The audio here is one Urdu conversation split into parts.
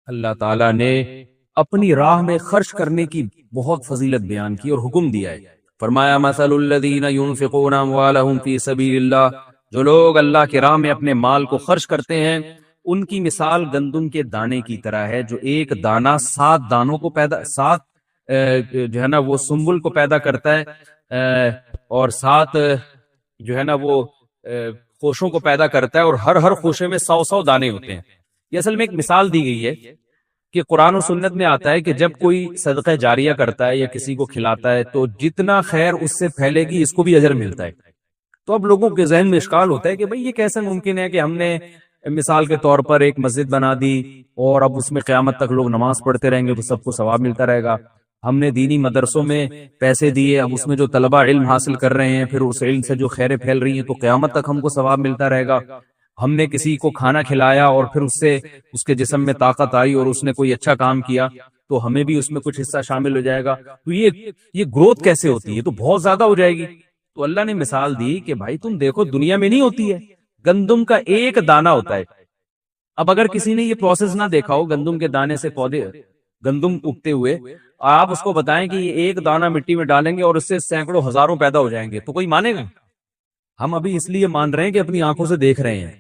اللہ تعالیٰ نے اپنی راہ میں خرچ کرنے کی بہت فضیلت بیان کی اور حکم دیا ہے. فرمایا مثل الذین ينفقون اموالهم فی سبیل اللہ، جو لوگ اللہ کی راہ میں اپنے مال کو خرچ کرتے ہیں ان کی مثال گندم کے دانے کی طرح ہے، جو ایک دانہ 7 دانوں کو سات جو ہے نا وہ سنبل کو پیدا کرتا ہے، اور 7 جو ہے نا وہ خوشوں کو پیدا کرتا ہے، اور ہر خوشے میں 100 دانے ہوتے ہیں. یہ اصل میں ایک مثال دی گئی ہے کہ قرآن و سنت میں آتا ہے کہ جب کوئی صدقہ جاریہ کرتا ہے یا کسی کو کھلاتا ہے تو جتنا خیر اس سے پھیلے گی اس کو بھی اجر ملتا ہے. تو اب لوگوں کے ذہن میں اشکال ہوتا ہے کہ بھئی یہ کیسے ممکن ہے کہ ہم نے مثال کے طور پر ایک مسجد بنا دی اور اب اس میں قیامت تک لوگ نماز پڑھتے رہیں گے تو سب کو ثواب ملتا رہے گا. ہم نے دینی مدرسوں میں پیسے دیے، اب اس میں جو طلبہ علم حاصل کر رہے ہیں پھر اس علم سے جو خیریں پھیل رہی ہیں تو قیامت تک ہم کو ثواب ملتا رہے گا. ہم نے کسی کو کھانا کھلایا اور پھر اس سے اس کے جسم میں طاقت آئی اور اس نے کوئی اچھا کام کیا تو ہمیں بھی اس میں کچھ حصہ شامل ہو جائے گا. تو یہ گروتھ کیسے ہوتی ہے؟ تو بہت زیادہ ہو جائے گی. تو اللہ نے مثال دی کہ بھائی تم دیکھو دنیا میں نہیں ہوتی ہے، گندم کا ایک دانہ ہوتا ہے. اب اگر کسی نے یہ پروسیس نہ دیکھا ہو گندم کے دانے سے پودے گندم اگتے ہوئے، آپ اس کو بتائیں کہ یہ ایک دانہ مٹی میں ڈالیں گے اور اس سے سینکڑوں ہزاروں پیدا ہو جائیں گے تو کوئی مانے گا؟ ہم ابھی اس لیے مان رہے ہیں کہ اپنی آنکھوں سے دیکھ رہے ہیں،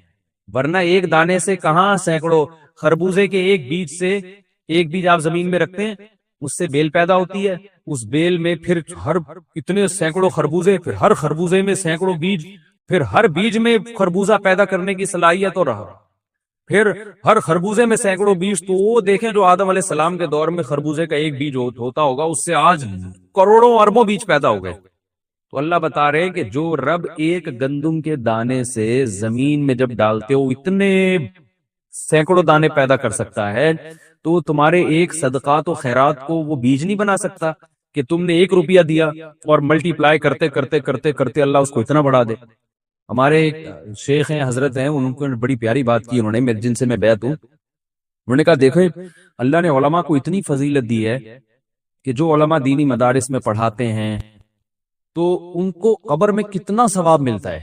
ورنہ ایک دانے سے کہاں سینکڑوں. خربوزے کے ایک بیج آپ زمین میں رکھتے ہیں، اس سے بیل پیدا ہوتی ہے، اس بیل میں پھر اتنے سینکڑوں خربوزے، پھر ہر خربوزے میں سینکڑوں بیج، پھر ہر بیج میں خربوزہ پیدا کرنے کی صلاحیت اور رہا، پھر ہر خربوزے میں سینکڑوں بیج. تو وہ دیکھیں جو آدم علیہ السلام کے دور میں خربوزے کا ایک بیج ہوتا ہوگا اس سے آج کروڑوں اربوں بیج پیدا ہو گئے. تو اللہ بتا رہے ہیں کہ جو رب ایک گندم کے دانے سے زمین میں جب ڈالتے ہو اتنے سینکڑوں دانے پیدا کر سکتا ہے، تو تمہارے ایک صدقات و خیرات کو وہ بیج نہیں بنا سکتا کہ تم نے 1 روپیہ دیا اور ملٹی پلائی کرتے کرتے کرتے کرتے اللہ اس کو اتنا بڑھا دے. ہمارے شیخ ہیں، حضرت ہیں، ان کو بڑی پیاری بات کی انہوں نے، جن سے میں بیعت ہوں. انہوں نے کہا دیکھیں اللہ نے علماء کو اتنی فضیلت دی ہے کہ جو علماء دینی مدارس میں پڑھاتے ہیں تو ان کو قبر میں کتنا ثواب ملتا ہے،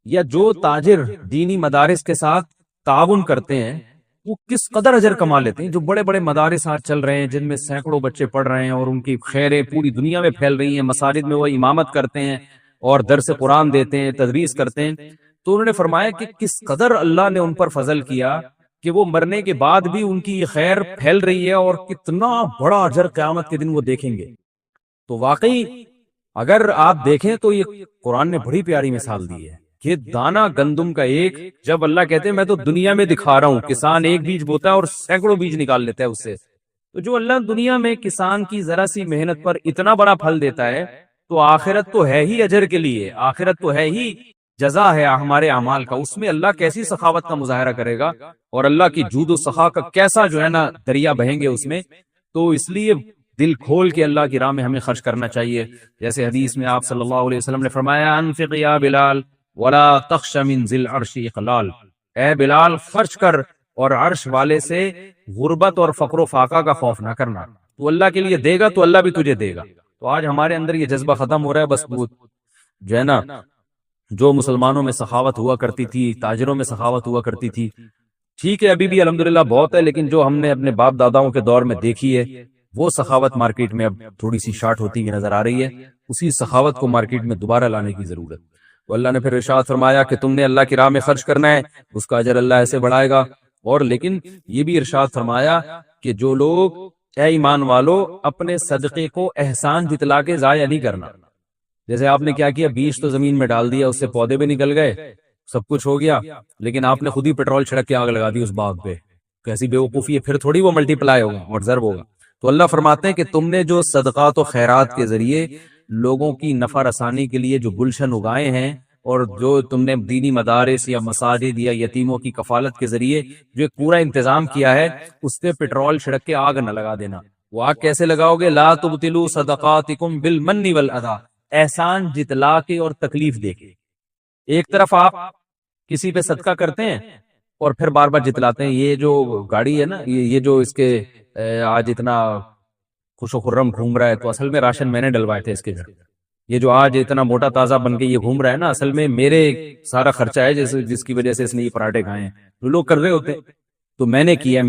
یا جو تاجر دینی مدارس کے ساتھ تعاون کرتے ہیں وہ کس قدر اجر کما لیتے ہیں. جو بڑے بڑے مدارس آج چل رہے ہیں جن میں سینکڑوں بچے پڑھ رہے ہیں اور ان کی خیریں پوری دنیا میں پھیل رہی ہیں، مساجد میں وہ امامت کرتے ہیں اور درس قرآن دیتے ہیں، تدریس کرتے ہیں. تو انہوں نے فرمایا کہ کس قدر اللہ نے ان پر فضل کیا کہ وہ مرنے کے بعد بھی ان کی یہ خیر پھیل رہی ہے اور کتنا بڑا اجر قیامت کے دن وہ دیکھیں گے. تو واقعی اگر آپ دیکھیں تو یہ قرآن نے بڑی پیاری مثال دی ہے کہ دانہ گندم کا ایک، جب اللہ کہتے ہیں میں تو دنیا میں دکھا رہا ہوں، کسان ایک بیج بوتا ہے اور سینکڑوں بیج نکال لیتا ہے اس سے، تو جو اللہ دنیا میں کسان کی ذرا سی محنت پر اتنا بڑا پھل دیتا ہے تو آخرت تو ہے ہی اجر کے لیے، آخرت تو ہے ہی جزا ہے ہمارے اعمال کا، اس میں اللہ کیسی سخاوت کا مظاہرہ کرے گا اور اللہ کی جود و سخا کا کیسا جو ہے نا دریا بہیں گے اس میں. تو اس لیے دل کھول کے اللہ کی راہ میں ہمیں خرچ کرنا چاہیے. جیسے حدیث میں آپ صلی اللہ علیہ وسلم نے فرمایا انفق یا بلال ولا تخش من ذی العرش اقلال، اے بلال خرچ کر اور عرش والے سے غربت اور فقر و فاقہ کا خوف نہ کرنا. تو اللہ کے لیے دے گا تو اللہ بھی تجھے دے گا. تو آج ہمارے اندر یہ جذبہ ختم ہو رہا ہے. بس جو ہے نا جو مسلمانوں میں سخاوت ہوا کرتی تھی، تاجروں میں سخاوت ہوا کرتی تھی، ٹھیک ہے ابھی بھی الحمدللہ بہت ہے، لیکن جو ہم نے اپنے باپ داداؤں کے دور میں دیکھی ہے وہ سخاوت مارکیٹ میں اب تھوڑی سی شارٹ ہوتی ہوئی نظر آ رہی ہے. اسی سخاوت کو مارکیٹ میں دوبارہ لانے کی ضرورت. تو اللہ نے پھر ارشاد فرمایا کہ تم نے اللہ کی راہ میں خرچ کرنا ہے، اس کا اجر اللہ ایسے بڑھائے گا. اور لیکن یہ بھی ارشاد فرمایا کہ جو لوگ اے ایمان والو اپنے صدقے کو احسان جتلا کے ضائع نہیں کرنا. جیسے آپ نے کیا کیا، بیج تو زمین میں ڈال دیا، اس سے پودے بھی نکل گئے، سب کچھ ہو گیا، لیکن آپ نے خود ہی پیٹرول چھڑک کے آگ لگا دی اس باغ پہ. کیسی بے وقوفی ہے، پھر تھوڑی وہ ملٹی پلائی ہوگا اور ضرب ہوگا. تو اللہ فرماتے ہیں کہ تم نے جو صدقات و خیرات کے ذریعے لوگوں کی نفع رسانی کے لیے جو گلشن اگائے ہیں اور جو تم نے دینی مدارس یا مساجد یا یتیموں کی کفالت کے ذریعے جو ایک پورا انتظام کیا ہے، اس پہ پیٹرول چھڑک کے آگ نہ لگا دینا. وہ آگ کیسے لگاؤ گے؟ لا تبطلوا صدقاتکم بالمن والاذی، احسان جتلا کے اور تکلیف دے کے. ایک طرف آپ کسی پہ صدقہ کرتے ہیں اور پھر بار بار جتلاتے ہیں. یہ جو گاڑی ہے نا، یہ جو اس کے آج اتنا خوش و خرم گھوم رہا ہے، تو اصل میں راشن میں نے ڈلوائے تھے اس کے گھر. یہ جو آج اتنا موٹا تازہ بن کے یہ گھوم رہا ہے نا، اصل میں میرے سارا خرچہ ہے جس کی وجہ سے اس نے یہ پراٹھے کھائے ہیں. لوگ کر رہے ہوتے ہیں تو میں نے کیا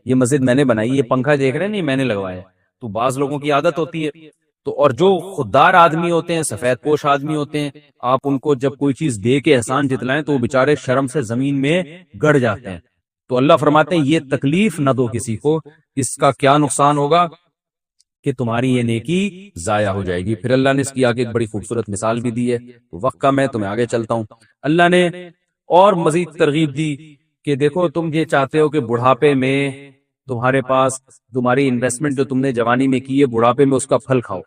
یہ مسجد میں نے بنائی، یہ پنکھا دیکھ رہے ہیں نہیں میں نے لگوایا۔ تو بعض لوگوں کی عادت ہوتی ہے، تو اور جو خوددار آدمی ہوتے ہیں، سفید پوش آدمی ہوتے ہیں، آپ ان کو جب کوئی چیز دے کے احسان جتلائیں تو وہ بےچارے شرم سے زمین میں گڑ جاتے ہیں۔ تو اللہ فرماتے ہیں یہ تکلیف نہ دو کسی کو، اس کا کیا نقصان ہوگا کہ تمہاری یہ نیکی ضائع ہو جائے گی۔ پھر اللہ نے اس کی آگے ایک بڑی خوبصورت مثال بھی دی ہے، وقت کا میں تمہیں آگے چلتا ہوں۔ اللہ نے اور مزید ترغیب دی کہ دیکھو تم یہ چاہتے ہو کہ بڑھاپے میں تمہارے پاس تمہاری انویسٹمنٹ جو تم نے جوانی میں کی ہے بڑھاپے میں اس کا پھل کھاؤ۔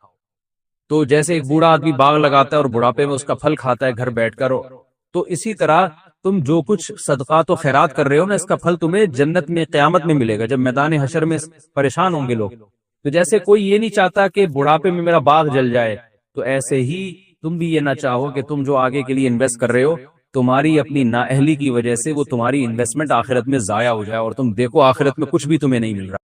تو جیسے ایک بوڑھا آدمی باغ لگاتا ہے اور بڑھاپے میں اس کا پھل کھاتا ہے گھر بیٹھ کر، تو اسی طرح تم جو کچھ صدقات و خیرات کر رہے ہو نا اس کا پھل تمہیں جنت میں قیامت میں ملے گا، جب میدان حشر میں پریشان ہوں گے لوگ۔ تو جیسے کوئی یہ نہیں چاہتا کہ بڑھاپے میں میرا باغ جل جائے، تو ایسے ہی تم بھی یہ نہ چاہو کہ تم جو آگے کے لیے انویسٹ کر رہے ہو تمہاری اپنی نااہلی کی وجہ سے وہ تمہاری انویسٹمنٹ آخرت میں ضائع ہو جائے اور تم دیکھو آخرت میں کچھ بھی تمہیں نہیں مل رہا۔